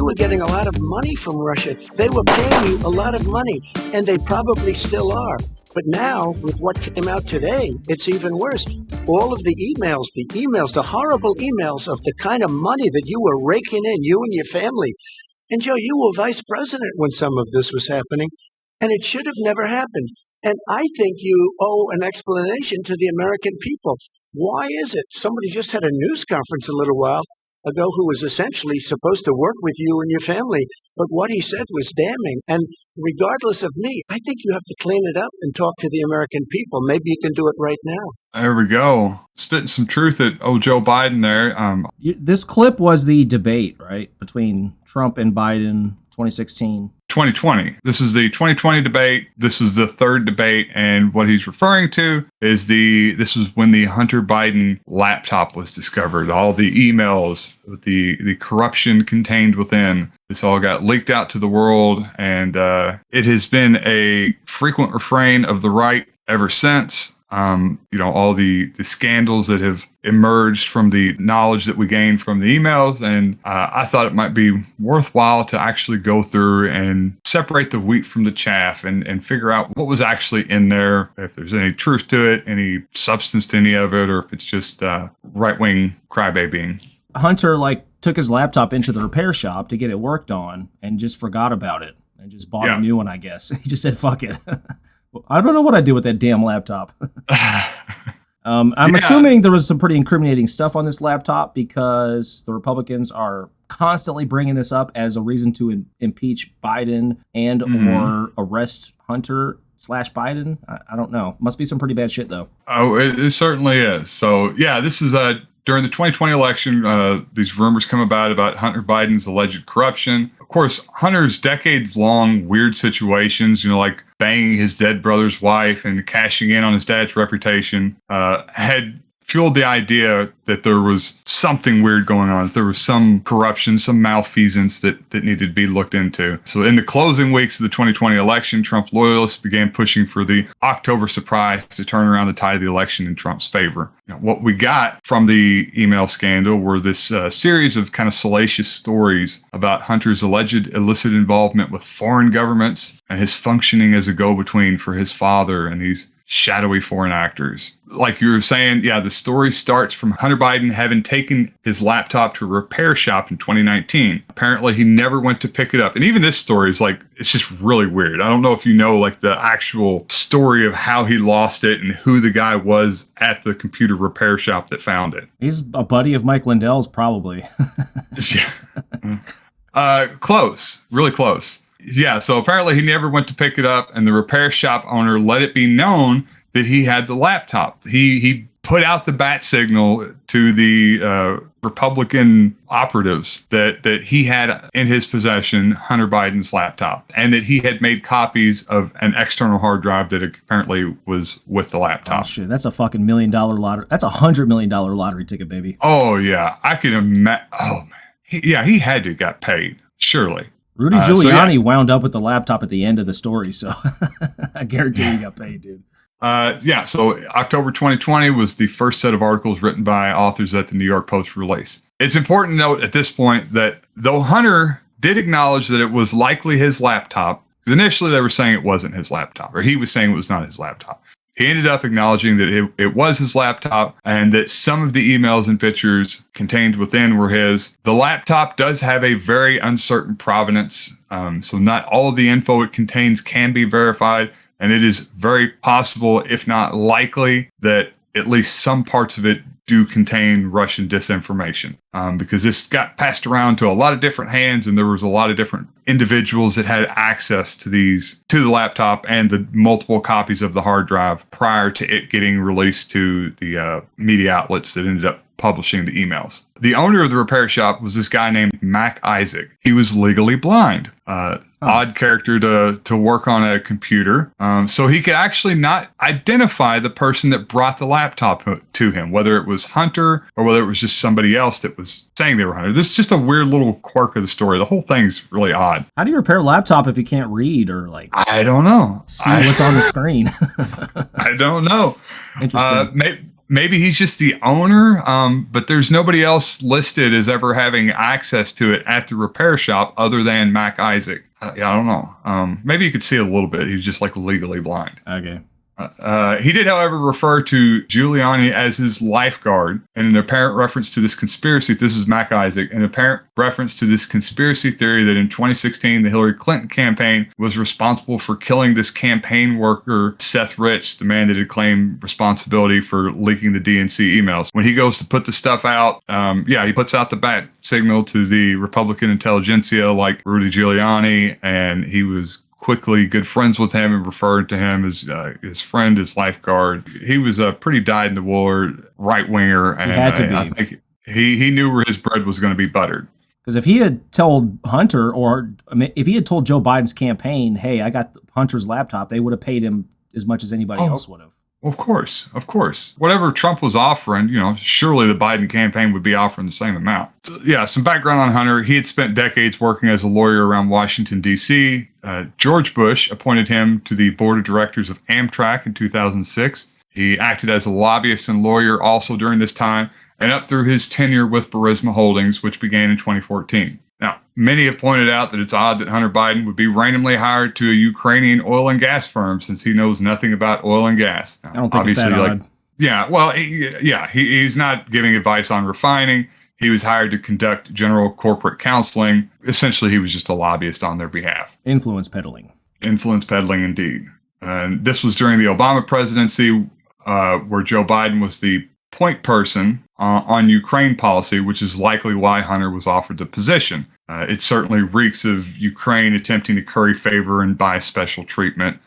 you were getting a lot of money from Russia. They were paying you a lot of money, and they probably still are. But now, with what came out today, it's even worse. All of the emails, the horrible emails of the kind of money that you were raking in, you and your family. And Joe, you were vice president when some of this was happening, and it should have never happened. And I think you owe an explanation to the American people. Why is it? Somebody just had a news conference a little while ago who was essentially supposed to work with you and your family, but what he said was damning. And regardless of me, I think you have to clean it up and talk to the American people. Maybe you can do it right now. There we go. Spitting some truth at old Joe Biden there. This clip was the debate, right, between Trump and Biden, 2016. 2020. This is the 2020 debate. This was the third debate, and what he's referring to is this was when the Hunter Biden laptop was discovered. All the emails, the corruption contained within. This all got leaked out to the world, and it has been a frequent refrain of the right ever since. All the scandals that have emerged from the knowledge that we gained from the emails. And I thought it might be worthwhile to actually go through and separate the wheat from the chaff and figure out what was actually in there, if there's any truth to it, any substance to any of it, or if it's just right-wing crybabying. Hunter, took his laptop into the repair shop to get it worked on and just forgot about it and just bought a new one, I guess. He just said, fuck it. I don't know what I do with that damn laptop. I'm assuming there was some pretty incriminating stuff on this laptop because the Republicans are constantly bringing this up as a reason to impeach Biden and or arrest Hunter / Biden. I don't know. Must be some pretty bad shit, though. Oh, it certainly is. So, yeah, this is during the 2020 election. These rumors come about Hunter Biden's alleged corruption. Of course, Hunter's decades-long weird situations, like banging his dead brother's wife and cashing in on his dad's reputation, had fueled the idea that there was something weird going on, that there was some corruption, some malfeasance that needed to be looked into. So in the closing weeks of the 2020 election, Trump loyalists began pushing for the October surprise to turn around the tide of the election in Trump's favor. What we got from the email scandal were this series of kind of salacious stories about Hunter's alleged illicit involvement with foreign governments and his functioning as a go-between for his father and these shadowy foreign actors. Like you were saying, the story starts from Hunter Biden having taken his laptop to a repair shop in 2019. Apparently, he never went to pick it up. And even this story is it's just really weird. I don't know if you know the actual story of how he lost it and who the guy was at the computer repair shop that found it. He's a buddy of Mike Lindell's, probably. Close, really close. Yeah, so apparently he never went to pick it up, and the repair shop owner let it be known that he had the laptop. He put out the bat signal to the Republican operatives that he had in his possession Hunter Biden's laptop, and that he had made copies of an external hard drive that apparently was with the laptop. Oh, shit, that's a fucking $1 million lottery. That's $100 million lottery ticket, baby. Oh, yeah. I can imagine. Oh, man. He had to have got paid, surely. Rudy Giuliani wound up with the laptop at the end of the story, so I guarantee he got paid, dude. So October 2020 was the first set of articles written by authors at the New York Post release. It's important to note at this point that though Hunter did acknowledge that it was likely his laptop, because initially they were saying it wasn't his laptop, or he was saying it was not his laptop. He ended up acknowledging that it was his laptop and that some of the emails and pictures contained within were his. The laptop does have a very uncertain provenance, so not all of the info it contains can be verified, and it is very possible, if not likely, that at least some parts of it do contain Russian disinformation, because this got passed around to a lot of different hands, and there was a lot of different individuals that had access to the laptop and the multiple copies of the hard drive prior to it getting released to the media outlets that ended up publishing the emails. The owner of the repair shop was this guy named Mac Isaac. He was legally blind. Odd character to work on a computer. So he could actually not identify the person that brought the laptop to him, whether it was Hunter or whether it was just somebody else that was saying they were Hunter. This is just a weird little quirk of the story. The whole thing's really odd. How do you repair a laptop if you can't read or I don't know. See what's on the screen? I don't know. Interesting. maybe he's just the owner, but there's nobody else listed as ever having access to it at the repair shop other than Mac Isaac. Yeah, I don't know. Maybe you could see a little bit. He was just like legally blind. Okay. He did, however, refer to Giuliani as his lifeguard, and an apparent reference to this conspiracy. This is Mac Isaac, an apparent reference to this conspiracy theory that in 2016, the Hillary Clinton campaign was responsible for killing this campaign worker, Seth Rich, the man that had claimed responsibility for leaking the DNC emails. When he goes to put the stuff out, he puts out the bat signal to the Republican intelligentsia like Rudy Giuliani, and he was quickly good friends with him and referred to him as his friend, his lifeguard. He was a pretty dyed-in-the-wool right-winger, and he had to be. I think he knew where his bread was going to be buttered. Because if he had told Hunter, or if he had told Joe Biden's campaign, hey, I got Hunter's laptop, they would have paid him as much as anybody else would have. Of course. Whatever Trump was offering, surely the Biden campaign would be offering the same amount. So, yeah, some background on Hunter. He had spent decades working as a lawyer around Washington, D.C. George Bush appointed him to the board of directors of Amtrak in 2006. He acted as a lobbyist and lawyer also during this time, and up through his tenure with Burisma Holdings, which began in 2014. Now, many have pointed out that it's odd that Hunter Biden would be randomly hired to a Ukrainian oil and gas firm since he knows nothing about oil and gas. Now, I don't think it's that odd. Yeah, well, he's not giving advice on refining. He was hired to conduct general corporate counseling. Essentially, he was just a lobbyist on their behalf. Influence peddling. Influence peddling, indeed. And this was during the Obama presidency, where Joe Biden was the point person on Ukraine policy, which is likely why Hunter was offered the position. It certainly reeks of Ukraine attempting to curry favor and buy special treatment.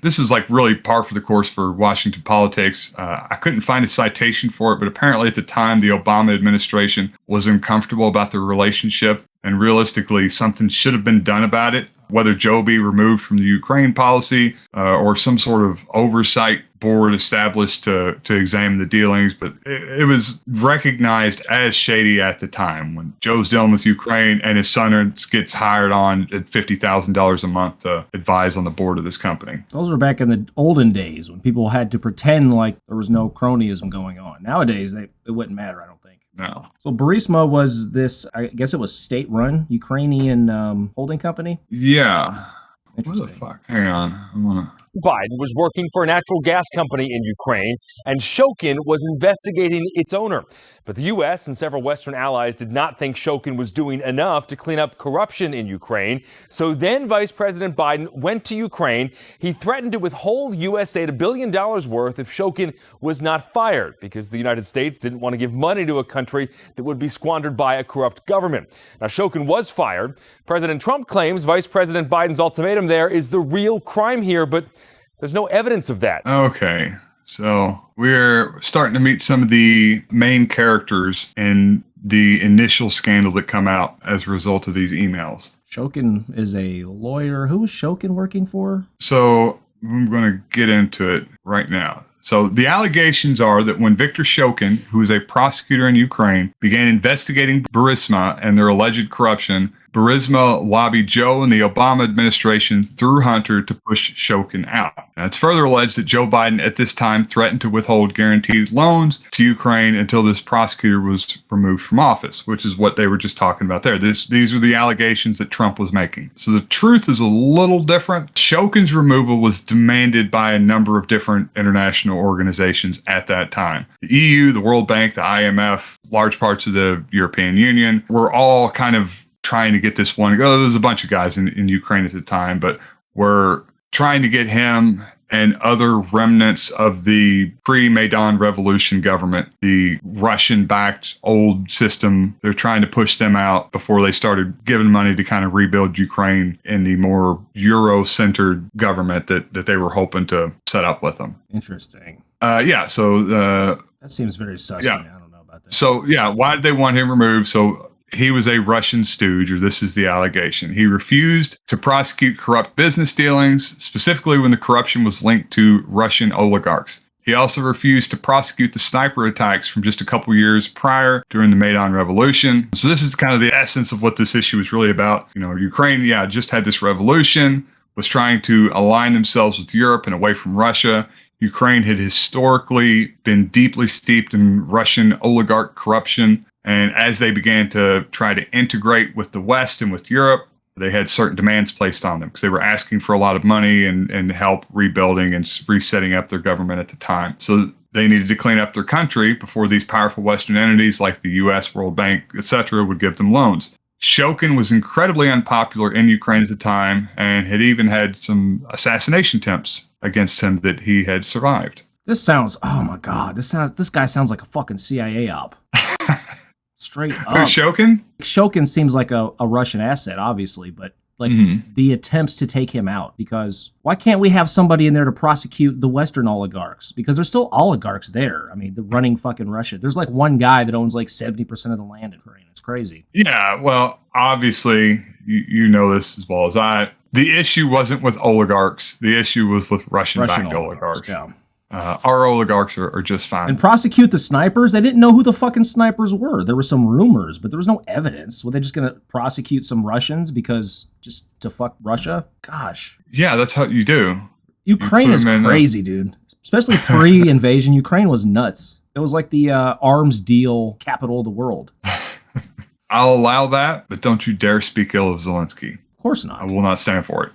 This is like really par for the course for Washington politics. I couldn't find a citation for it, but apparently at the time, the Obama administration was uncomfortable about the relationship, and realistically, something should have been done about it. Whether Joe be removed from the Ukraine policy or some sort of oversight board established to examine the dealings, but it was recognized as shady at the time when Joe's dealing with Ukraine and his son gets hired on at $50,000 a month to advise on the board of this company. Those were back in the olden days when people had to pretend like there was no cronyism going on. Nowadays, it wouldn't matter, I don't think. No. So Burisma was this, I guess it was state-run Ukrainian holding company? Yeah. Interesting. What the fuck? Hang on. Biden was working for a natural gas company in Ukraine, and Shokin was investigating its owner. But the U.S. and several Western allies did not think Shokin was doing enough to clean up corruption in Ukraine. So then Vice President Biden went to Ukraine. He threatened to withhold U.S. aid $1 billion worth if Shokin was not fired, because the United States didn't want to give money to a country that would be squandered by a corrupt government. Now, Shokin was fired. President Trump claims Vice President Biden's ultimatum there is the real crime here, but there's no evidence of that. Okay, so we're starting to meet some of the main characters in the initial scandal that come out as a result of these emails. Shokin is a lawyer. Who was Shokin working for? So I'm going to get into it right now. So the allegations are that when Viktor Shokin, who is a prosecutor in Ukraine, began investigating Burisma and their alleged corruption, Burisma lobbied Joe and the Obama administration through Hunter to push Shokin out. Now, it's further alleged that Joe Biden at this time threatened to withhold guaranteed loans to Ukraine until this prosecutor was removed from office, which is what they were just talking about there. These are the allegations that Trump was making. So the truth is a little different. Shokin's removal was demanded by a number of different international organizations at that time. The EU, the World Bank, the IMF, large parts of the European Union were all kind of trying to get this one. There's a bunch of guys in Ukraine at the time, but we're trying to get him and other remnants of the pre-Maidan Revolution government, the Russian-backed old system. They're trying to push them out before they started giving money to kind of rebuild Ukraine in the more Euro-centered government that they were hoping to set up with them. Interesting. That seems very sus to me. I don't know about that. So, why did they want him removed? So he was a Russian stooge, or this is the allegation. He refused to prosecute corrupt business dealings, specifically when the corruption was linked to Russian oligarchs. He also refused to prosecute the sniper attacks from just a couple years prior during the Maidan Revolution. So this is kind of the essence of what this issue is really about. Ukraine, just had this revolution, was trying to align themselves with Europe and away from Russia. Ukraine had historically been deeply steeped in Russian oligarch corruption. And as they began to try to integrate with the West and with Europe, they had certain demands placed on them because they were asking for a lot of money and help rebuilding and resetting up their government at the time. So they needed to clean up their country before these powerful Western entities like the U.S., World Bank, etc., would give them loans. Shokin was incredibly unpopular in Ukraine at the time and had even had some assassination attempts against him that he had survived. This sounds, oh my God, this guy sounds like a fucking CIA op. Straight up. Shokin? Shokin seems like a Russian asset, obviously, but like the attempts to take him out, because why can't we have somebody in there to prosecute the Western oligarchs? Because there's still oligarchs there. I mean, they're running fucking Russia. There's like one guy that owns like 70% of the land in Ukraine. It's crazy. Yeah, well, obviously, you know this as well as I. The issue wasn't with oligarchs. The issue was with Russian-backed oligarchs. Yeah. Our oligarchs are just fine. And prosecute the snipers? They didn't know who the fucking snipers were. There were some rumors, but there was no evidence. Were they just going to prosecute some Russians because just to fuck Russia? Gosh. Yeah, that's how you do. Ukraine is crazy, dude. Especially pre-invasion, Ukraine was nuts. It was like the arms deal capital of the world. I'll allow that, but don't you dare speak ill of Zelensky. Of course not. I will not stand for it.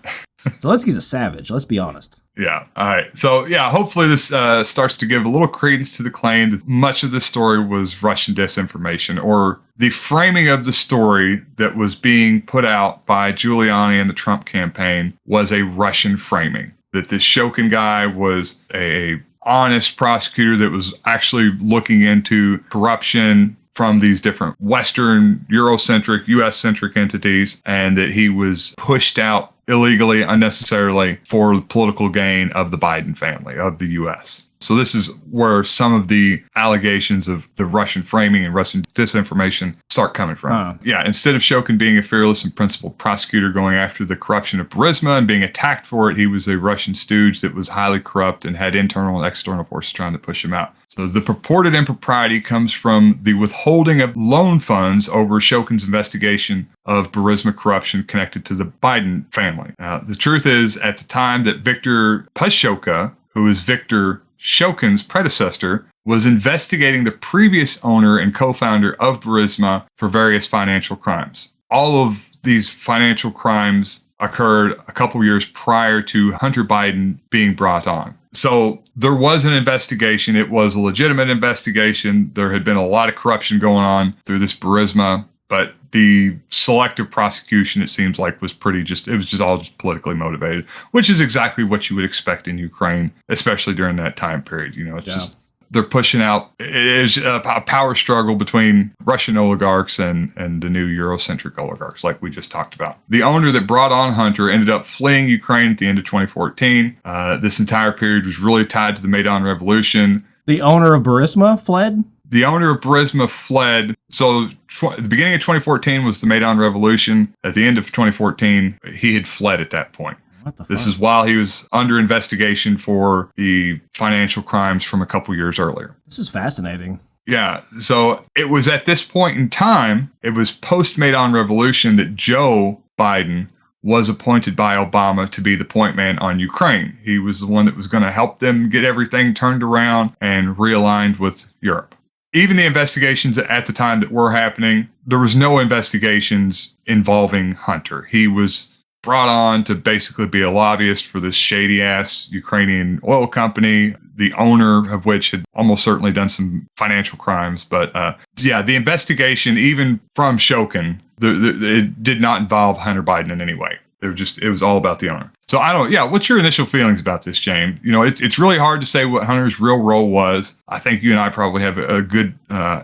Zelensky's a savage, let's be honest. Yeah. All right. So, yeah, hopefully this starts to give a little credence to the claim that much of the story was Russian disinformation, or the framing of the story that was being put out by Giuliani and the Trump campaign was a Russian framing. That this Shokin guy was a honest prosecutor that was actually looking into corruption from these different Western, Eurocentric, US-centric entities, and that he was pushed out illegally, unnecessarily, for the political gain of the Biden family, of the U.S. So this is where some of the allegations of the Russian framing and Russian disinformation start coming from. Yeah, instead of Shokin being a fearless and principled prosecutor going after the corruption of Burisma and being attacked for it, he was a Russian stooge that was highly corrupt and had internal and external forces trying to push him out. So the purported impropriety comes from the withholding of loan funds over Shokin's investigation of Burisma corruption connected to the Biden family. The truth is, at the time that Viktor Pashoka, who is Viktor Shokin's predecessor, was investigating the previous owner and co-founder of Burisma for various financial crimes. All of these financial crimes occurred a couple years prior to Hunter Biden being brought on. So there was an investigation. It was a legitimate investigation. There had been a lot of corruption going on through this Burisma, but the selective prosecution, it seems like, was it was just all politically motivated, which is exactly what you would expect in Ukraine, especially during that time period. You know, it's just, they're pushing out, it is a power struggle between Russian oligarchs and the new Eurocentric oligarchs, like we just talked about. The owner that brought on Hunter ended up fleeing Ukraine at the end of 2014. This entire period was really tied to the Maidan Revolution. The owner of Burisma fled? The owner of Burisma fled. So the beginning of 2014 was the Maidan Revolution. At the end of 2014, he had fled at that point. What the fuck? This is while he was under investigation for the financial crimes from a couple years earlier. This is fascinating. Yeah. So it was at this point in time, it was post-Maidan Revolution, that Joe Biden was appointed by Obama to be the point man on Ukraine. He was the one that was going to help them get everything turned around and realigned with Europe. Even the investigations at the time that were happening, there was no investigations involving Hunter. He was brought on to basically be a lobbyist for this shady-ass Ukrainian oil company, the owner of which had almost certainly done some financial crimes. But the investigation, even from Shokin, it did not involve Hunter Biden in any way. It was all about the owner. So what's your initial feelings about this, James? You know, it's really hard to say what Hunter's real role was. I think you and I probably have a good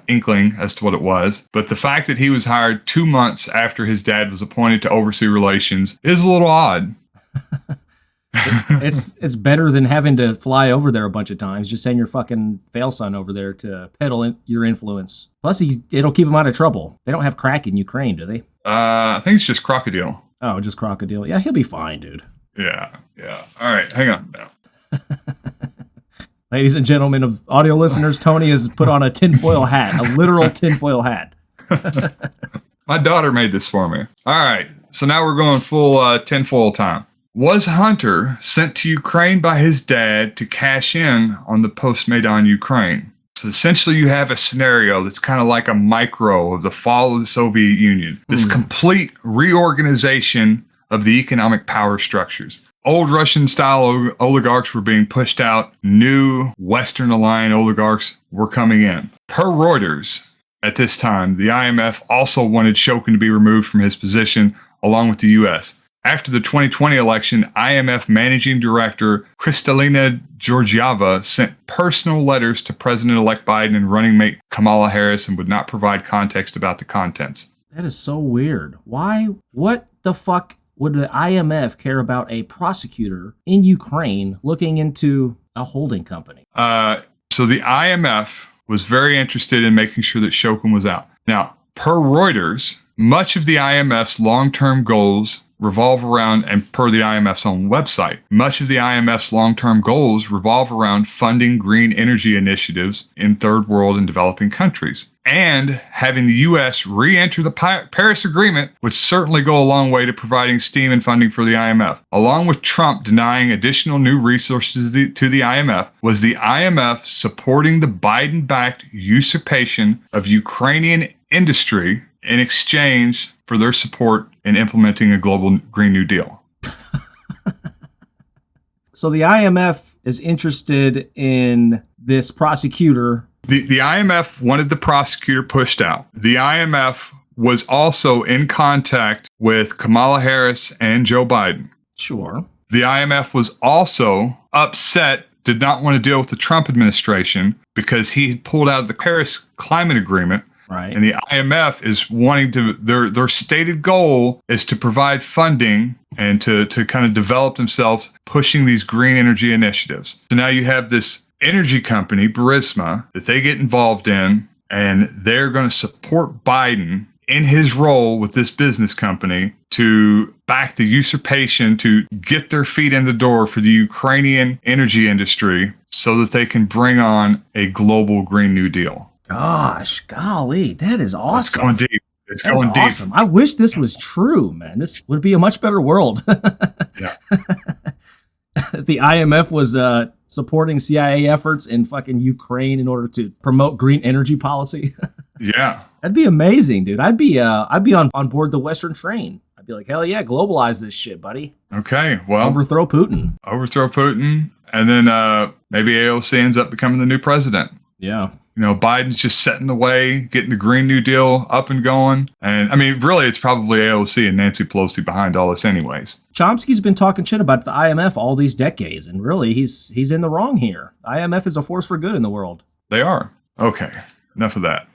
inkling as to what it was. But the fact that he was hired 2 months after his dad was appointed to oversee relations is a little odd. It's better than having to fly over there a bunch of times. Just send your fucking fail son over there to peddle your influence. Plus, it'll keep him out of trouble. They don't have crack in Ukraine, do they? I think it's just crocodile. Oh, just crocodile. Yeah, he'll be fine, dude. Yeah. All right, hang on now. Ladies and gentlemen of audio listeners, Tony has put on a tinfoil hat, a literal tinfoil hat. My daughter made this for me. All right, so now we're going full tinfoil time. Was Hunter sent to Ukraine by his dad to cash in on the post-Maidan Ukraine? So essentially you have a scenario that's kind of like a micro of the fall of the Soviet Union. This complete reorganization of the economic power structures. Old Russian-style oligarchs were being pushed out. New Western-aligned oligarchs were coming in. Per Reuters, at this time, the IMF also wanted Shokin to be removed from his position, along with the U.S. After the 2020 election, IMF Managing Director Kristalina Georgieva sent personal letters to President-elect Biden and running mate Kamala Harris and would not provide context about the contents. That is so weird. Why? What the fuck would the IMF care about a prosecutor in Ukraine looking into a holding company? So the IMF was very interested in making sure that Shokin was out. Now, per Reuters, much of the IMF's long-term goals revolve around, and per the IMF's own website, much of the IMF's long-term goals revolve around funding green energy initiatives in third world and developing countries. And having the U.S. re-enter the Paris Agreement would certainly go a long way to providing steam and funding for the IMF. Along with Trump denying additional new resources to the IMF, was the IMF supporting the Biden-backed usurpation of Ukrainian industry in exchange for their support in implementing a global Green New Deal. So the IMF is interested in this prosecutor. The IMF wanted the prosecutor pushed out. The IMF was also in contact with Kamala Harris and Joe Biden. Sure. The IMF was also upset, did not want to deal with the Trump administration because he had pulled out of the Paris Climate Agreement. Right. And the IMF is wanting to, their stated goal is to provide funding and to kind of develop themselves pushing these green energy initiatives. So now you have this energy company, Burisma, that they get involved in, and they're going to support Biden in his role with this business company to back the usurpation, to get their feet in the door for the Ukrainian energy industry so that they can bring on a global Green New Deal. Gosh, golly, that is awesome. It's going deep. It's That's going deep. awesome. I wish this was true, man. This would be a much better world. Yeah. If the IMF was supporting CIA efforts in fucking Ukraine in order to promote green energy policy. Yeah. That'd be amazing, dude. I'd be on board the Western train. I'd be like, hell yeah, globalize this shit, buddy. Okay. Well, Overthrow Putin. And then maybe AOC ends up becoming the new president. Yeah. You know, Biden's just setting the way, getting the Green New Deal up and going. And I mean, really, it's probably AOC and Nancy Pelosi behind all this anyways. Chomsky's been talking shit about the IMF all these decades, and really, he's in the wrong here. IMF is a force for good in the world. They are. Okay, enough of that.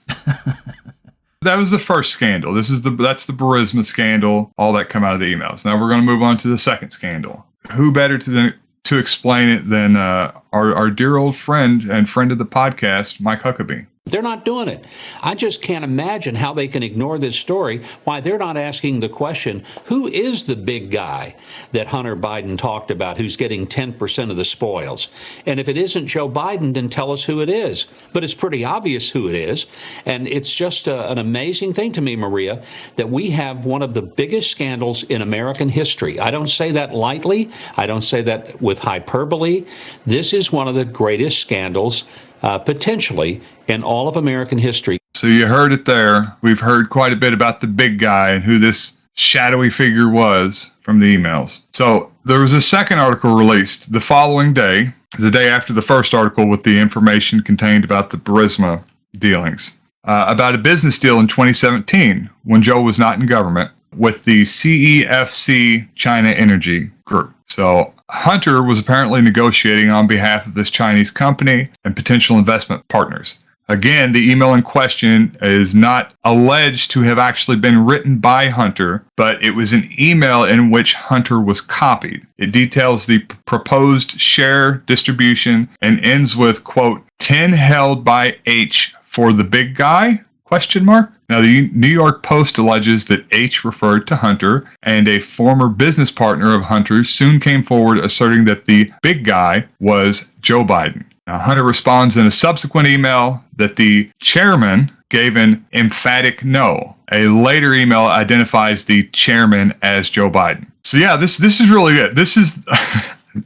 That was the first scandal. That's the Burisma scandal, all that come out of the emails. Now we're going to move on to the second scandal. Who better to explain it than our dear old friend and friend of the podcast, Mike Huckabee. They're not doing it. I just can't imagine how they can ignore this story, why they're not asking the question, who is the big guy that Hunter Biden talked about who's getting 10% of the spoils? And if it isn't Joe Biden, then tell us who it is. But it's pretty obvious who it is. And it's just an amazing thing to me, Maria, that we have one of the biggest scandals in American history. I don't say that lightly. I don't say that with hyperbole. This is one of the greatest scandals potentially in all of American history. So you heard it there. We've heard quite a bit about the big guy and who this shadowy figure was from the emails. So there was a second article released the following day, the day after the first article with the information contained about the Burisma dealings, about a business deal in 2017 when Joe was not in government with the CEFC China Energy Group. So Hunter was apparently negotiating on behalf of this Chinese company and potential investment partners. Again, the email in question is not alleged to have actually been written by Hunter, but it was an email in which Hunter was copied. It details the proposed share distribution and ends with, quote, 10 held by H for the big guy? Question mark. Now, the New York Post alleges that H referred to Hunter, and a former business partner of Hunter's soon came forward asserting that the big guy was Joe Biden. Now, Hunter responds in a subsequent email that the chairman gave an emphatic no. A later email identifies the chairman as Joe Biden. So yeah, this is really good. This is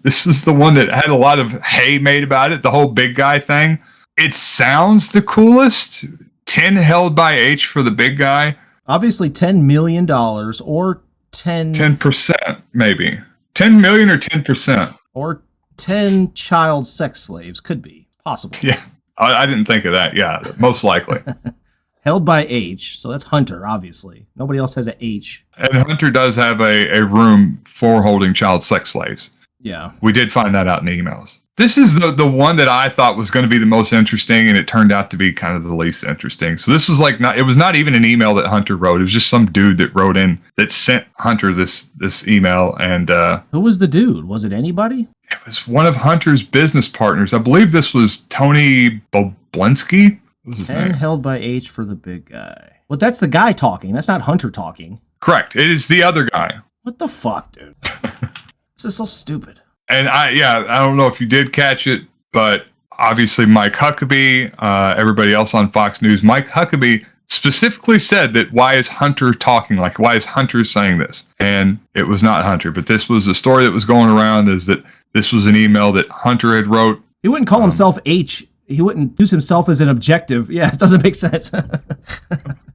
this is the one that had a lot of hay made about it, the whole big guy thing. It sounds the coolest. 10 held by H for the big guy. Obviously $10 million or 10%, maybe. 10 million or 10%. Or 10 child sex slaves. Could be. Possible. Yeah. I didn't think of that. Yeah, most likely. Held by H. So that's Hunter, obviously. Nobody else has an H. And Hunter does have a room for holding child sex slaves. Yeah. We did find that out in the emails. This is the one that I thought was going to be the most interesting, and it turned out to be kind of the least interesting. So this was it was not even an email that Hunter wrote. It was just some dude that wrote in that sent Hunter this email. And who was the dude? Was it anybody? It was one of Hunter's business partners. I believe this was Tony Boblinski. What was his name? Held by H for the big guy. Well, that's the guy talking. That's not Hunter talking. Correct. It is the other guy. What the fuck, dude? This is so stupid. And I don't know if you did catch it, but obviously Mike Huckabee, everybody else on Fox News, Mike Huckabee specifically said that why is Hunter talking? Like, why is Hunter saying this? And it was not Hunter, but this was the story that was going around, is that this was an email that Hunter had wrote. He wouldn't call himself H. He wouldn't use himself as an objective. Yeah, it doesn't make sense.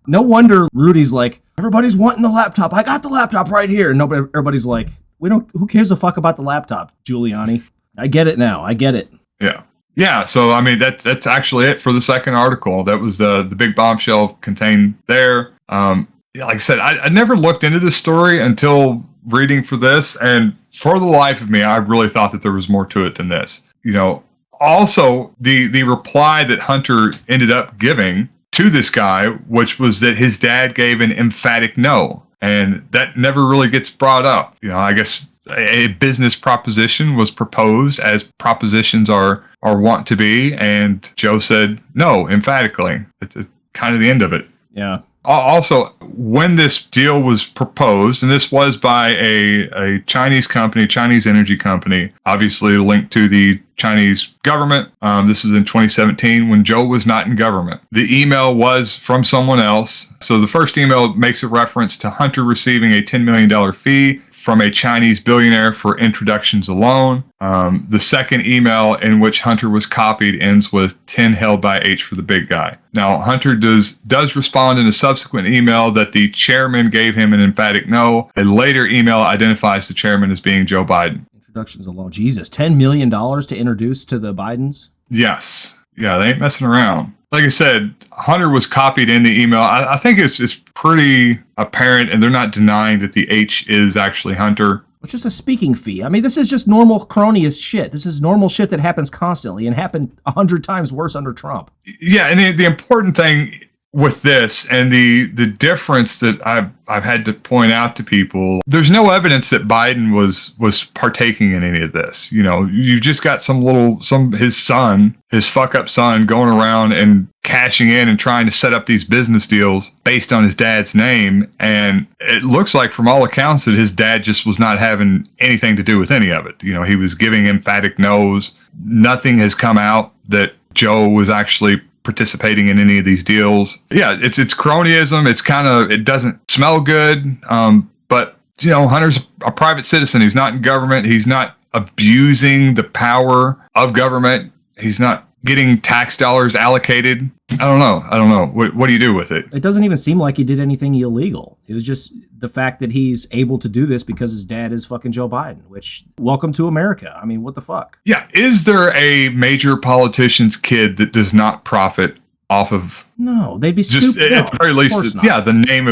No wonder Rudy's like, everybody's wanting the laptop. I got the laptop right here. And everybody's like, who cares a fuck about the laptop, Giuliani? I get it now. I get it. Yeah. Yeah. So, I mean, that's actually it for the second article. That was the big bombshell contained there. Like I said, I never looked into this story until reading for this. And for the life of me, I really thought that there was more to it than this. You know, also the reply that Hunter ended up giving to this guy, which was that his dad gave an emphatic no. And that never really gets brought up. You know, I guess a business proposition was proposed, as propositions are wont to be. And Joe said no, emphatically. It's kind of the end of it. Yeah. Also, when this deal was proposed, and this was by a Chinese company, Chinese energy company, obviously linked to the Chinese government. This is in 2017 when Joe was not in government. The email was from someone else. So the first email makes a reference to Hunter receiving a $10 million fee from a Chinese billionaire for introductions alone. The second email, in which Hunter was copied, ends with 10 held by H for the big guy. Now, Hunter does respond in a subsequent email that the chairman gave him an emphatic no. A later email identifies the chairman as being Joe Biden. Introductions alone. Jesus, $10 million to introduce to the Bidens? Yes. Yeah, they ain't messing around. Like I said, Hunter was copied in the email. I think it's pretty apparent, and they're not denying that the H is actually Hunter. It's just a speaking fee. I mean, this is just normal cronyist shit. This is normal shit that happens constantly and happened 100 times worse under Trump. Yeah, and the important thing with this, and the difference that I've had to point out to people, there's no evidence that Biden was partaking in any of this. You know, you just got his fuck up son going around and cashing in and trying to set up these business deals based on his dad's name. And it looks like, from all accounts, that his dad just was not having anything to do with any of it. You know, he was giving emphatic no's. Nothing has come out that Joe was actually participating in any of these deals. Yeah, it's cronyism. It doesn't smell good. But, you know, Hunter's a private citizen. He's not in government. He's not abusing the power of government. He's not getting tax dollars allocated. I don't know. What do you do with it? It doesn't even seem like he did anything illegal. It was just the fact that he's able to do this because his dad is fucking Joe Biden, which, welcome to America. I mean, what the fuck? Yeah. Is there a major politician's kid that does not profit off of? No, they'd be stupid. Just at the very least, the name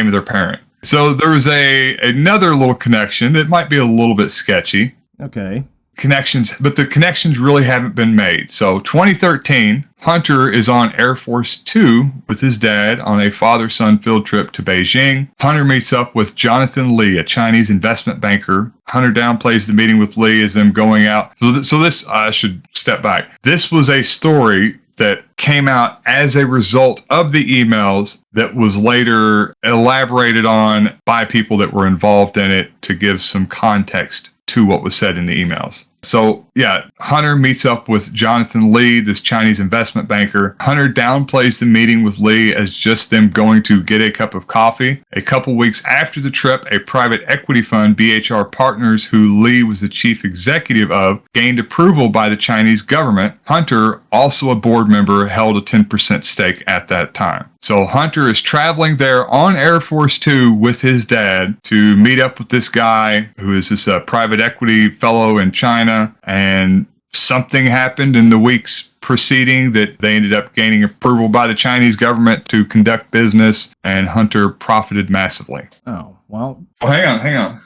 of their parent. So there was another little connection that might be a little bit sketchy. Okay. Connections, but the connections really haven't been made. So 2013, Hunter is on Air Force 2 with his dad on a father-son field trip to Beijing. Hunter meets up with Jonathan Lee, a Chinese investment banker. Hunter downplays the meeting with Lee as them going out. So this, I should step back. This was a story that came out as a result of the emails that was later elaborated on by people that were involved in it to give some context to what was said in the emails. So, yeah, Hunter meets up with Jonathan Lee, this Chinese investment banker. Hunter downplays the meeting with Lee as just them going to get a cup of coffee. A couple weeks after the trip, a private equity fund, BHR Partners, who Lee was the chief executive of, gained approval by the Chinese government. Hunter, also a board member, held a 10% stake at that time. So Hunter is traveling there on Air Force Two with his dad to meet up with this guy who is this private equity fellow in China. And something happened in the weeks preceding that they ended up gaining approval by the Chinese government to conduct business, and Hunter profited massively. Oh, well. Oh, hang on.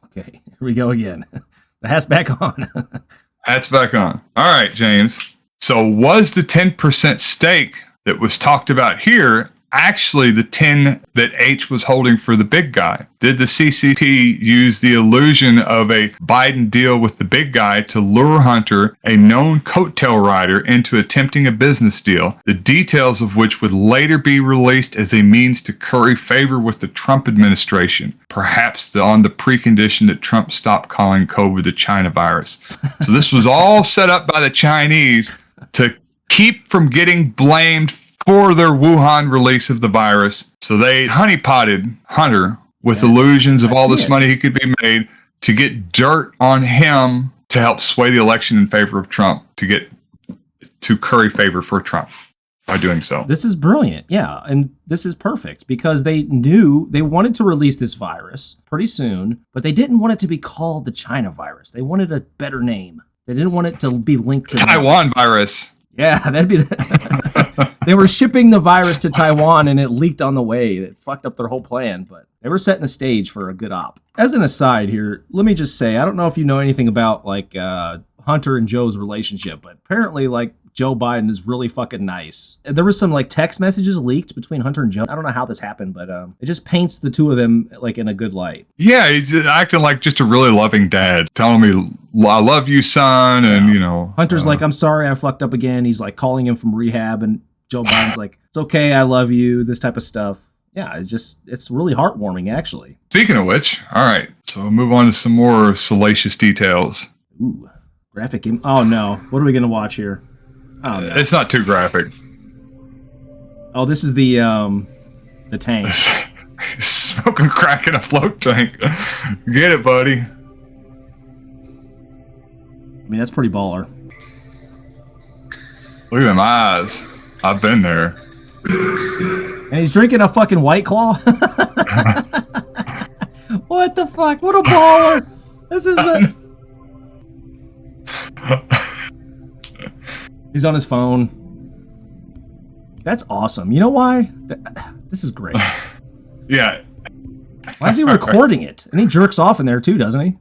Okay, here we go again. The hat's back on. Hat's back on. All right, James. So was the 10% stake that was talked about here actually the 10 that H was holding for the big guy? Did the CCP use the illusion of a Biden deal with the big guy to lure Hunter, a known coattail rider, into attempting a business deal, the details of which would later be released as a means to curry favor with the Trump administration, perhaps on the precondition that Trump stopped calling COVID the China virus? So this was all set up by the Chinese to keep from getting blamed for their Wuhan release of the virus. So they honeypotted Hunter with illusions of all this money he could be made to get dirt on him to help sway the election in favor of Trump, to curry favor for Trump by doing so. This is brilliant. Yeah. And this is perfect because they knew they wanted to release this virus pretty soon, but they didn't want it to be called the China virus. They wanted a better name. They didn't want it to be linked to Taiwan virus. Yeah, that'd be. They were shipping the virus to Taiwan and it leaked on the way. It fucked up their whole plan, but they were setting the stage for a good op. As an aside here, let me just say, I don't know if you know anything about like Hunter and Joe's relationship, but apparently like Joe Biden is really fucking nice. There was some like text messages leaked between Hunter and Joe. I don't know how this happened, but it just paints the two of them like in a good light. Yeah, he's acting like just a really loving dad, telling me, I love you, son, and you know. Hunter's like, I'm sorry I fucked up again. He's like calling him from rehab, and Joe Biden's like, it's okay, I love you, this type of stuff. Yeah, it's really heartwarming, actually. Speaking of which, all right, so we'll move on to some more salacious details. Ooh, graphic. Oh no, what are we gonna watch here? Oh, no. It's not too graphic. Oh, this is the tank. Smoking crack in a float tank. Get it, buddy. I mean, that's pretty baller. Look at them eyes. I've been there. And he's drinking a fucking White Claw? What the fuck? What a baller. This is a... He's on his phone. That's awesome. You know why? This is great. Yeah. Why is he recording it? And he jerks off in there too, doesn't he?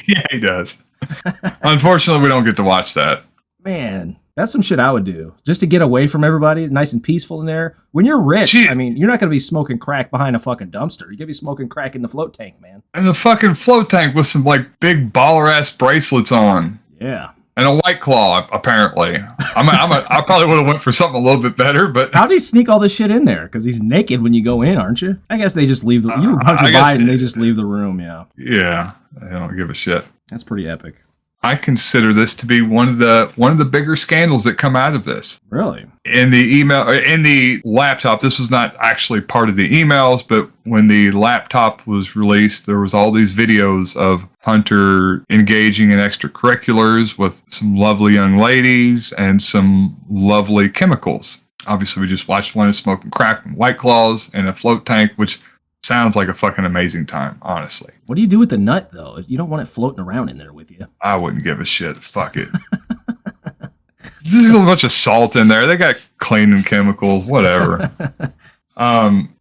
Yeah, he does. Unfortunately, we don't get to watch that. Man, that's some shit I would do. Just to get away from everybody, nice and peaceful in there. When you're rich, I mean, you're not going to be smoking crack behind a fucking dumpster. You're going to be smoking crack in the float tank, man. And the fucking float tank with some, like, big baller-ass bracelets on. Yeah. And a White Claw, apparently. I probably would have went for something a little bit better, but... How'd he sneak all this shit in there? Because he's naked when you go in, aren't you? I guess they just leave the... You Hunter Biden, they just leave the room, yeah. Yeah, they don't give a shit. That's pretty epic. I consider this to be one of the bigger scandals that come out of this. Really? In the email, in the laptop, this was not actually part of the emails, but when the laptop was released, there was all these videos of Hunter engaging in extracurriculars with some lovely young ladies and some lovely chemicals. Obviously, we just watched one of smoking crack and White Claws in a float tank, which sounds like a fucking amazing time, honestly. What do you do with the nut, though? You don't want it floating around in there with you. I wouldn't give a shit. Fuck it. There's a bunch of salt in there. They got cleaning chemicals, whatever.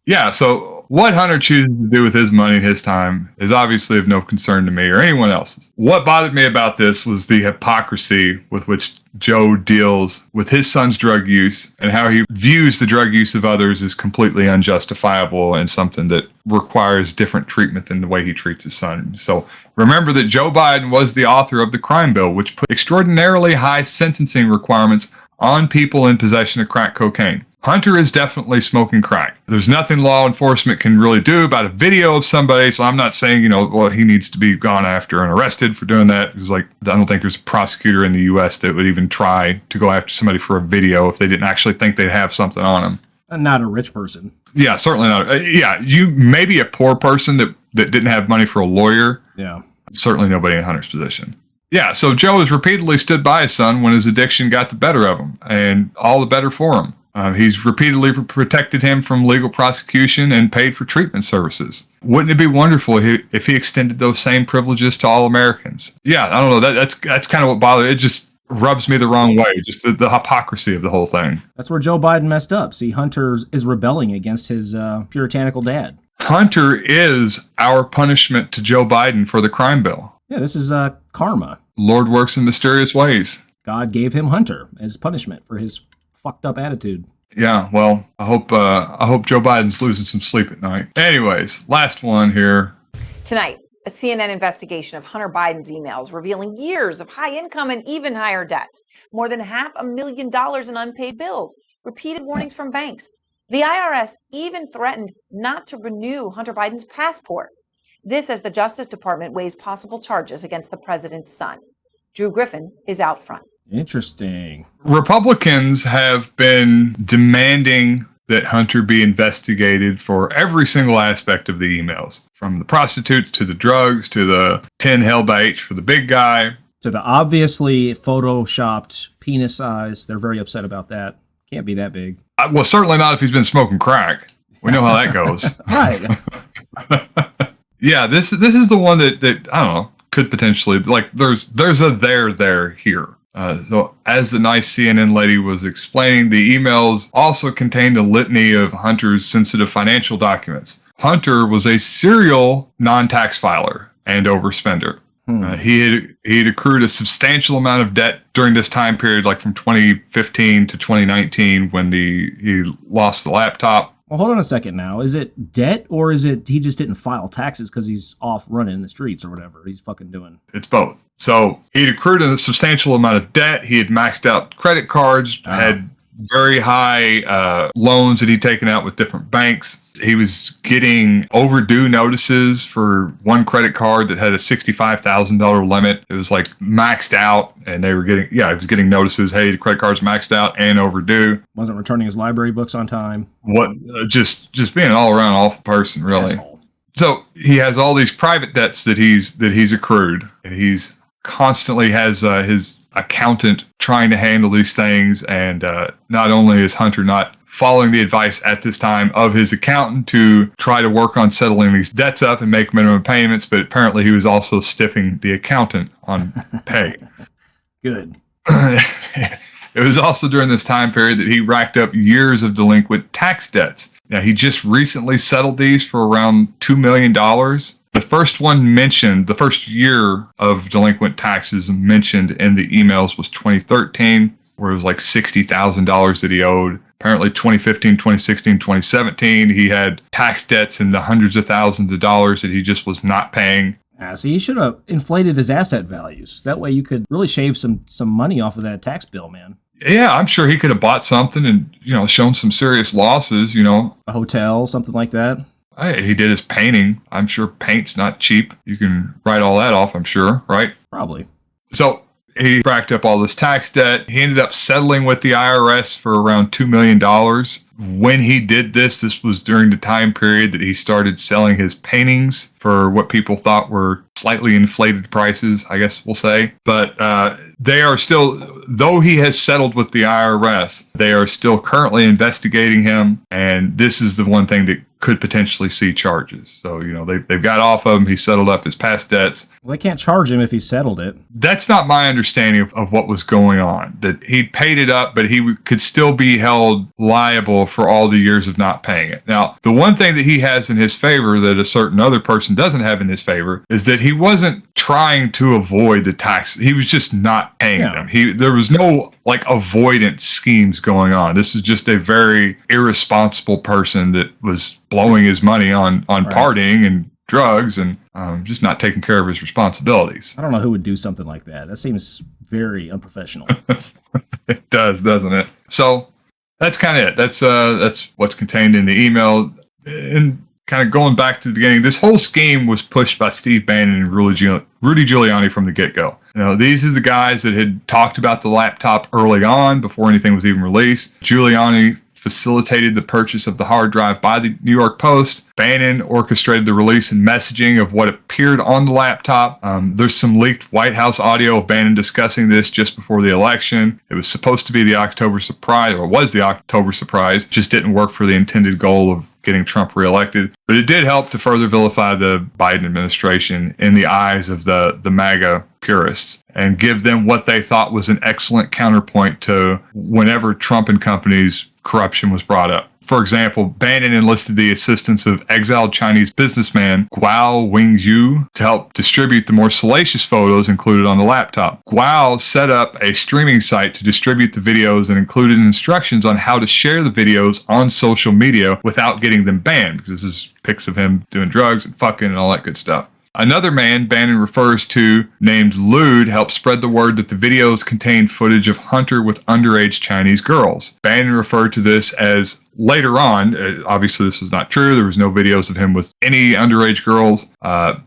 Yeah, so what Hunter chooses to do with his money and his time is obviously of no concern to me or anyone else's. What bothered me about this was the hypocrisy with which Joe deals with his son's drug use and how he views the drug use of others as completely unjustifiable and something that requires different treatment than the way he treats his son. So remember that Joe Biden was the author of the crime bill, which put extraordinarily high sentencing requirements on people in possession of crack cocaine. Hunter is definitely smoking crack. There's nothing law enforcement can really do about a video of somebody. So I'm not saying, well, he needs to be gone after and arrested for doing that. Because I don't think there's a prosecutor in the U.S. that would even try to go after somebody for a video if they didn't actually think they'd have something on them. Not a rich person. Yeah, certainly not. You may be a poor person that didn't have money for a lawyer. Yeah. Certainly nobody in Hunter's position. Yeah, so Joe has repeatedly stood by his son when his addiction got the better of him, and all the better for him. He's repeatedly protected him from legal prosecution and paid for treatment services. Wouldn't it be wonderful if he extended those same privileges to all Americans? Yeah, I don't know. That's kind of what bothers. It just rubs me the wrong way. Just the hypocrisy of the whole thing. That's where Joe Biden messed up. See, Hunter is rebelling against his puritanical dad. Hunter is our punishment to Joe Biden for the crime bill. Yeah, this is karma. Lord works in mysterious ways. God gave him Hunter as punishment for his fucked up attitude. Yeah, well, I hope Joe Biden's losing some sleep at night. Anyways, last one here. Tonight, a CNN investigation of Hunter Biden's emails revealing years of high income and even higher debts, more than $500,000 in unpaid bills, repeated warnings from banks. The IRS even threatened not to renew Hunter Biden's passport. This as the Justice Department weighs possible charges against the president's son. Drew Griffin is out front. Interesting. Republicans have been demanding that Hunter be investigated for every single aspect of the emails, from the prostitutes to the drugs to the 10 held by H for the big guy. To the obviously photoshopped penis size. They're very upset about that. Can't be that big. Well, certainly not if he's been smoking crack. We know how that goes. Right. Yeah, this is the one that I don't know, could potentially, there's a there here. So as the nice CNN lady was explaining, the emails also contained a litany of Hunter's sensitive financial documents. Hunter was a serial non-tax filer and overspender. He had accrued a substantial amount of debt during this time period, like from 2015 to 2019 when he lost the laptop. Well, hold on a second now. Is it debt or is it he just didn't file taxes because he's off running in the streets or whatever he's fucking doing? It's both. So he'd accrued a substantial amount of debt. He had maxed out credit cards, had very high loans that he'd taken out with different banks. He was getting overdue notices for one credit card that had a $65,000 limit. It was like maxed out, and they were getting, he was getting notices. Hey, the credit card's maxed out and overdue. Wasn't returning his library books on time. Just being an all around awful person, really. Asshole. So he has all these private debts that he's accrued, and he's constantly has his accountant trying to handle these things. And not only is Hunter not following the advice at this time of his accountant to try to work on settling these debts up and make minimum payments, but apparently he was also stiffing the accountant on pay. Good. It was also during this time period that he racked up years of delinquent tax debts. Now, he just recently settled these for around $2 million. The first one mentioned, the first year of delinquent taxes mentioned in the emails was 2013, where it was like $60,000 that he owed. Apparently 2015, 2016, 2017, he had tax debts in the hundreds of thousands of dollars that he just was not paying. See, he should have inflated his asset values. That way you could really shave some money off of that tax bill, man. Yeah, I'm sure he could have bought something and, shown some serious losses, A hotel, something like that. Hey, he did his painting. I'm sure paint's not cheap. You can write all that off, I'm sure, right? Probably. So he racked up all this tax debt. He ended up settling with the IRS for around $2 million. When he did this was during the time period that he started selling his paintings for what people thought were slightly inflated prices, I guess we'll say. But they are still, though he has settled with the IRS, they are still currently investigating him. And this is the one thing that could potentially see charges. So, they've got off of him. He settled up his past debts. Well, they can't charge him if he settled it. That's not my understanding of what was going on, that he paid it up, but he could still be held liable for all the years of not paying it. Now, the one thing that he has in his favor that a certain other person doesn't have in his favor is that he wasn't trying to avoid the tax. He was just not paying them. There was no avoidance schemes going on. This is just a very irresponsible person that was blowing his money on partying and drugs and just not taking care of his responsibilities. I don't know who would do something like that. That seems very unprofessional. It does, doesn't it? So That's kind of it. That's what's contained in the email. And kind of going back to the beginning, this whole scheme was pushed by Steve Bannon and Rudy Giuliani from the get-go. These are the guys that had talked about the laptop early on before anything was even released. Giuliani facilitated the purchase of the hard drive by the New York Post. Bannon orchestrated the release and messaging of what appeared on the laptop. There's some leaked White House audio of Bannon discussing this just before the election. It was supposed to be the October surprise, or was the October surprise, just didn't work for the intended goal of getting Trump reelected. But it did help to further vilify the Biden administration in the eyes of the MAGA purists and give them what they thought was an excellent counterpoint to whenever Trump and company's corruption was brought up. For example, Bannon enlisted the assistance of exiled Chinese businessman Guo Wingzhu to help distribute the more salacious photos included on the laptop. Guo set up a streaming site to distribute the videos and included instructions on how to share the videos on social media without getting them banned, because this is pics of him doing drugs and fucking and all that good stuff. Another man Bannon refers to, named Lude, helped spread the word that the videos contained footage of Hunter with underage Chinese girls. Bannon referred to this as, later on, obviously this was not true, there was no videos of him with any underage girls.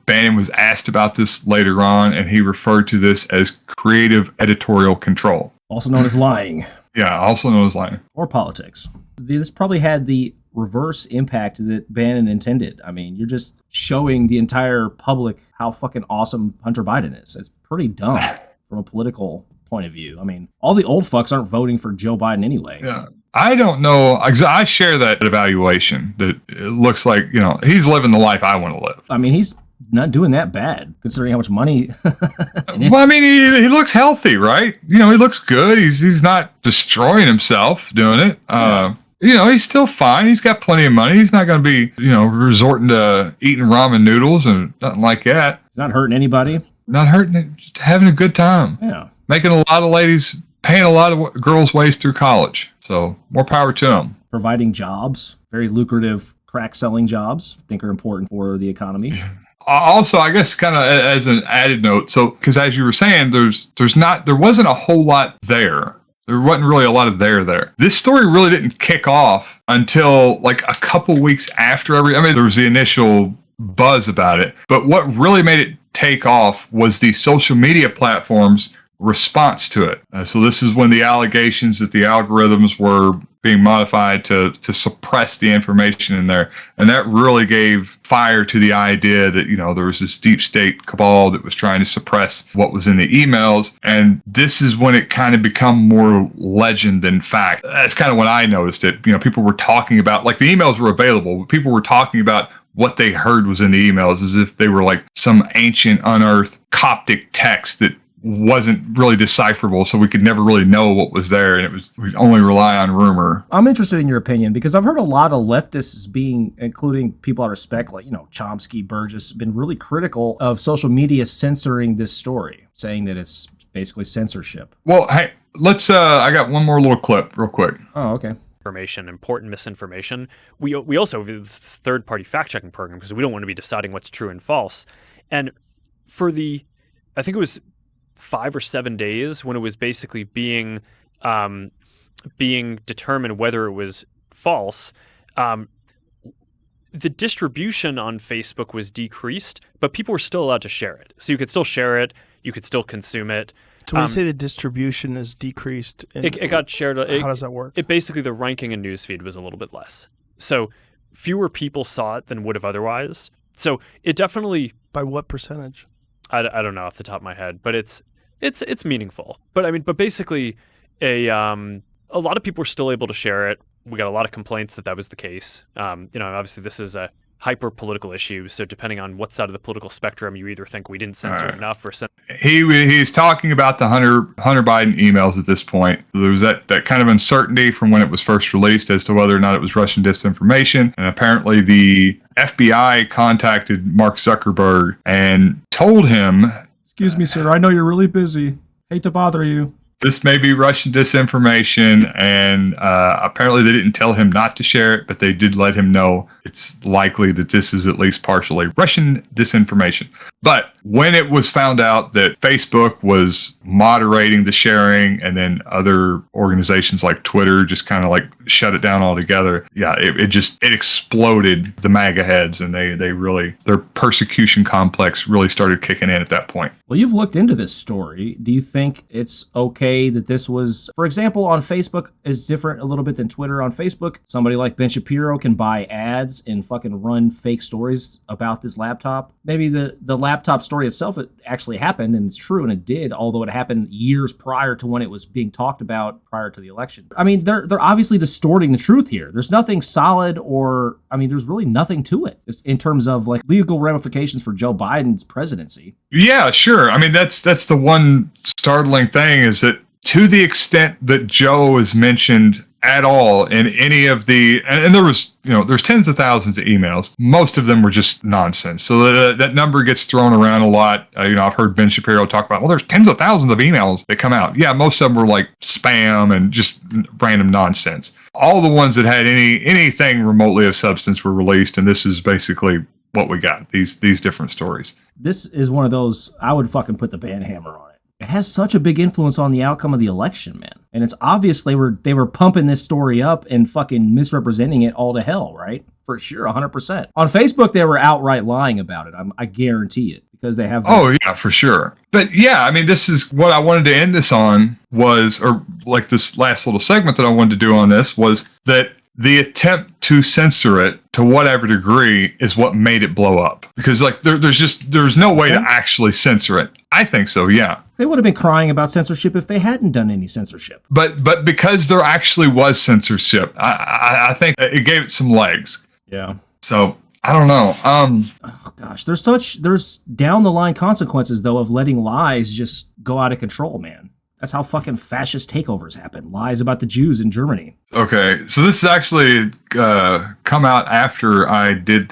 Bannon was asked about this later on, and he referred to this as creative editorial control. Also known as lying. Yeah, also known as lying. Or politics. This probably had the reverse impact that Bannon intended. I mean, you're just showing the entire public how fucking awesome Hunter Biden is. It's pretty dumb from a political point of view. I mean, all the old fucks aren't voting for Joe Biden anyway. Yeah. I don't know. I share that evaluation that it looks like, he's living the life I want to live. I mean, he's not doing that bad considering how much money. Well, I mean, he looks healthy, right? He looks good. He's not destroying himself doing it. He's still fine. He's got plenty of money. He's not going to be, resorting to eating ramen noodles and nothing like that. He's not hurting anybody. Not hurting it. Just having a good time. Yeah. Making a lot of ladies, paying a lot of girls' ways through college. So more power to him. Providing jobs, very lucrative crack selling jobs, I think are important for the economy. Also, I guess kind of as an added note, so because as you were saying, there wasn't a whole lot there. There wasn't really a lot of there. This story really didn't kick off until like a couple weeks after there was the initial buzz about it. But what really made it take off was the social media platforms' response to it. So this is when the allegations that the algorithms were being modified to suppress the information in there. And that really gave fire to the idea that, there was this deep state cabal that was trying to suppress what was in the emails. And this is when it kind of become more legend than fact. That's kind of when I noticed it. People were talking about, like, the emails were available, but people were talking about what they heard was in the emails as if they were like some ancient unearthed Coptic text that wasn't really decipherable, so we could never really know what was there, and we'd only rely on rumor. I'm interested in your opinion because I've heard a lot of leftists including people I respect, like, Chomsky, Burgess, been really critical of social media censoring this story, saying that it's basically censorship. Well, hey, let's, I got one more little clip real quick. Oh, okay. Important misinformation. We also have this third-party fact-checking program because we don't want to be deciding what's true and false. And for I think it was 5 or 7 days when it was basically being determined whether it was false, the distribution on Facebook was decreased, but people were still allowed to share it. So you could still share it, you could still consume it. So when you say the distribution is decreased, it got shared. How does that work? It basically, the ranking in newsfeed was a little bit less. So fewer people saw it than would have otherwise. So it definitely... By what percentage? I don't know off the top of my head, but it's meaningful. But basically, a lot of people were still able to share it. We got a lot of complaints that was the case. Obviously this is a hyper political issue. So depending on what side of the political spectrum, you either think we didn't censor enough or he's talking about the Hunter Biden emails at this point. There was that kind of uncertainty from when it was first released as to whether or not it was Russian disinformation. And apparently the FBI contacted Mark Zuckerberg and told him, "Excuse me, sir. I know you're really busy. Hate to bother you. this may be Russian disinformation, and apparently they didn't tell him not to share it, but they did let him know it's likely that this is at least partially Russian disinformation. But when it was found out that Facebook was moderating the sharing, and then other organizations like Twitter just kind of like shut it down altogether, it exploded the MAGA heads, and they really, their persecution complex really started kicking in at that point. Well, you've looked into this story. Do you think it's okay that this was, for example, on Facebook is different a little bit than Twitter? On Facebook, somebody like Ben Shapiro can buy ads and fucking run fake stories about this laptop. Maybe the laptop story itself, it actually happened, and it's true, and it did, although it happened years prior to when it was being talked about prior to the election. I mean, they're obviously distorting the truth here. There's nothing solid, or, I mean, there's really nothing to it in terms of like legal ramifications for Joe Biden's presidency. Yeah, sure. I mean, that's the one startling thing, is that to the extent that Joe is mentioned at all in any of the, and there was, there's tens of thousands of emails. Most of them were just nonsense. So that number gets thrown around a lot. I've heard Ben Shapiro talk about, well, there's tens of thousands of emails that come out. Yeah, most of them were like spam and just random nonsense. All the ones that had anything remotely of substance were released, and this is basically what we got, these different stories. This is one of those, I would fucking put the ban hammer on it. It has such a big influence on the outcome of the election, man. And it's obvious they were pumping this story up and fucking misrepresenting it all to hell, right? For sure, 100%. On Facebook, they were outright lying about it. I guarantee it, because they have... Oh, yeah, for sure. But yeah, I mean, this is what I wanted to end this on was, or like this last little segment that I wanted to do on this was that the attempt to censor it to whatever degree is what made it blow up. Because like there's no way to actually censor it. I think so, yeah. They would have been crying about censorship if they hadn't done any censorship. But because there actually was censorship, I think it gave it some legs. Yeah. So I don't know. Oh gosh, there's down the line consequences though of letting lies just go out of control, man. That's how fucking fascist takeovers happen. Lies about the Jews in Germany. Okay, so this has actually come out after I did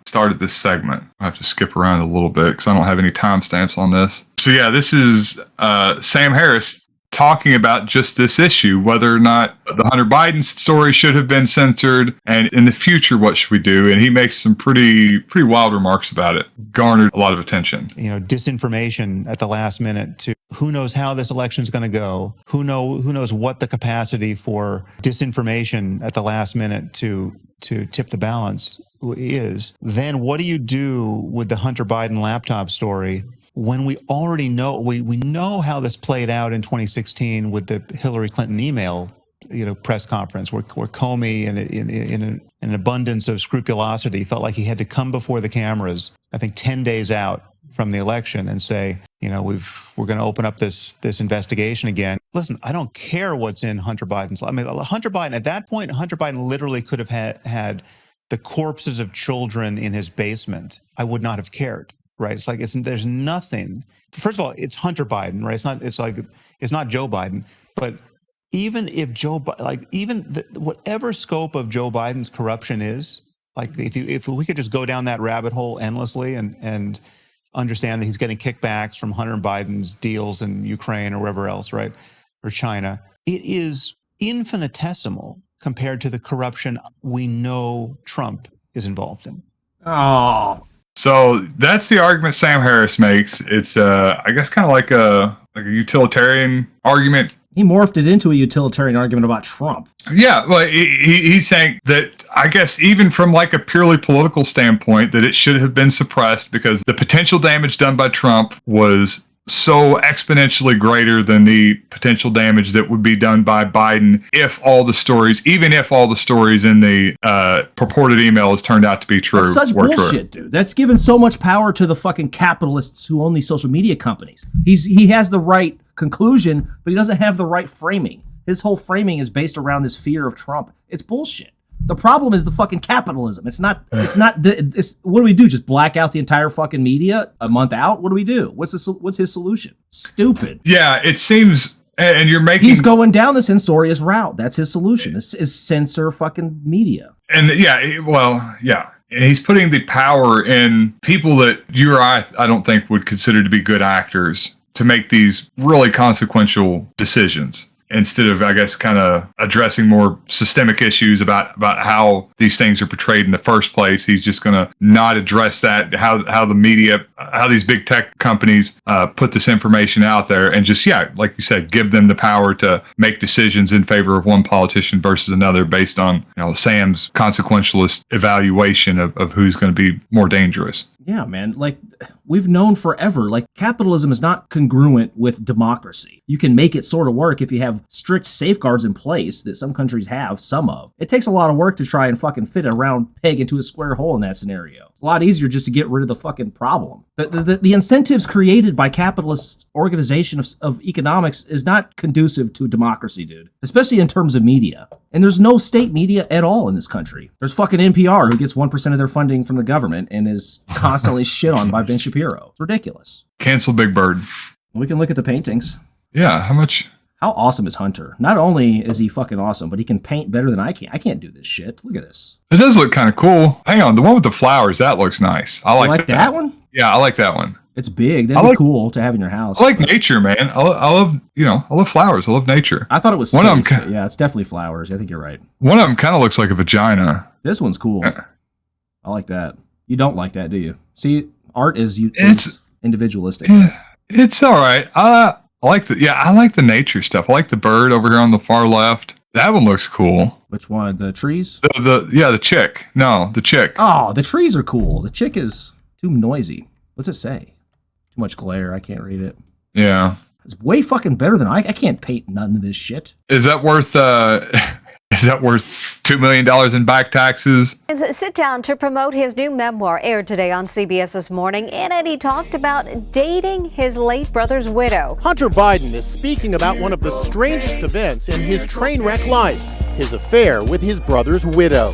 started this segment. I have to skip around a little bit because I don't have any timestamps on this. So yeah, this is Sam Harris talking about just this issue, whether or not the Hunter Biden story should have been censored, and in the future, what should we do? And he makes some pretty wild remarks about it. Garnered a lot of attention. Disinformation at the last minute to who knows how this election is going to go. Who knows what the capacity for disinformation at the last minute to tip the balance is. Then what do you do with the Hunter Biden laptop story when we already know, we know how this played out in 2016 with the Hillary Clinton email, press conference where Comey, in an abundance of scrupulosity, felt like he had to come before the cameras, I think 10 days out from the election, and say, we're going to open up this investigation again. Listen, I don't care what's in Hunter Biden's. I mean, Hunter Biden, at that point, Hunter Biden literally could have had the corpses of children in his basement. I would not have cared. Right, it's like there's nothing. First of all, it's Hunter Biden, right? It's not Joe Biden. But even if whatever scope of Joe Biden's corruption is, like if we could just go down that rabbit hole endlessly and understand that he's getting kickbacks from Hunter Biden's deals in Ukraine or wherever else, right, or China, it is infinitesimal compared to the corruption we know Trump is involved in. Oh. So that's the argument Sam Harris makes. It's, I guess, kind of like a utilitarian argument. He morphed it into a utilitarian argument about Trump. Yeah, well, he's saying that, I guess, even from like a purely political standpoint, that it should have been suppressed because the potential damage done by Trump was so exponentially greater than the potential damage that would be done by Biden even if all the stories in the purported emails turned out to be true. That's such bullshit, dude. That's given so much power to the fucking capitalists who own these social media companies. He has the right conclusion, but he doesn't have the right framing. His whole framing is based around this fear of Trump. It's bullshit. The problem is the fucking capitalism. It's what do we do? Just black out the entire fucking media a month out? What do we do? What's his solution? Stupid. Yeah, it seems, and you're making... He's going down the censorious route. That's his solution, is censor fucking media. And yeah. And he's putting the power in people that you or I don't think would consider to be good actors to make these really consequential decisions, instead of, I guess, kind of addressing more systemic issues about how these things are portrayed in the first place. He's just going to not address that, how the media, how these big tech companies put this information out there, and just, like you said, give them the power to make decisions in favor of one politician versus another based on, Sam's consequentialist evaluation of who's going to be more dangerous. Yeah, man. Like, we've known forever, like, capitalism is not congruent with democracy. You can make it sort of work if you have strict safeguards in place that some countries have, some of. It takes a lot of work to try and fucking fit a round peg into a square hole in that scenario. It's a lot easier just to get rid of the fucking problem. The incentives created by capitalist organization of economics is not conducive to democracy, dude. Especially in terms of media. And there's no state media at all in this country. There's fucking NPR, who gets 1% of their funding from the government and is constantly shit on by Ben Shapiro. It's ridiculous. Cancel Big Bird. We can look at the paintings. Yeah, how much? How awesome is Hunter? Not only is he fucking awesome, but he can paint better than I can. I can't do this shit. Look at this. It does look kind of cool. Hang on, the one with the flowers, that looks nice. I like that one? Yeah, I like that one. It's big. That'd be cool to have in your house. I like nature, man. I love, I love flowers. I love nature. I thought it was space, one of them. Yeah, it's definitely flowers. I think you're right. One of them kind of looks like a vagina. This one's cool. Yeah. I like that. You don't like that, do you? See, art is individualistic. It's all right. I like the nature stuff. I like the bird over here on the far left. That one looks cool. Which one? The trees? The chick. No, the chick. Oh, the trees are cool. The chick is too noisy. What's it say? Too much glare. I can't read it. Yeah. It's way fucking better than I can't paint none of this shit. Is that worth $2 million in back taxes? Sit down to promote his new memoir, aired today on CBS This Morning. In it, he talked about dating his late brother's widow. Hunter Biden is speaking about one of the strangest events in his train wreck life, his affair with his brother's widow.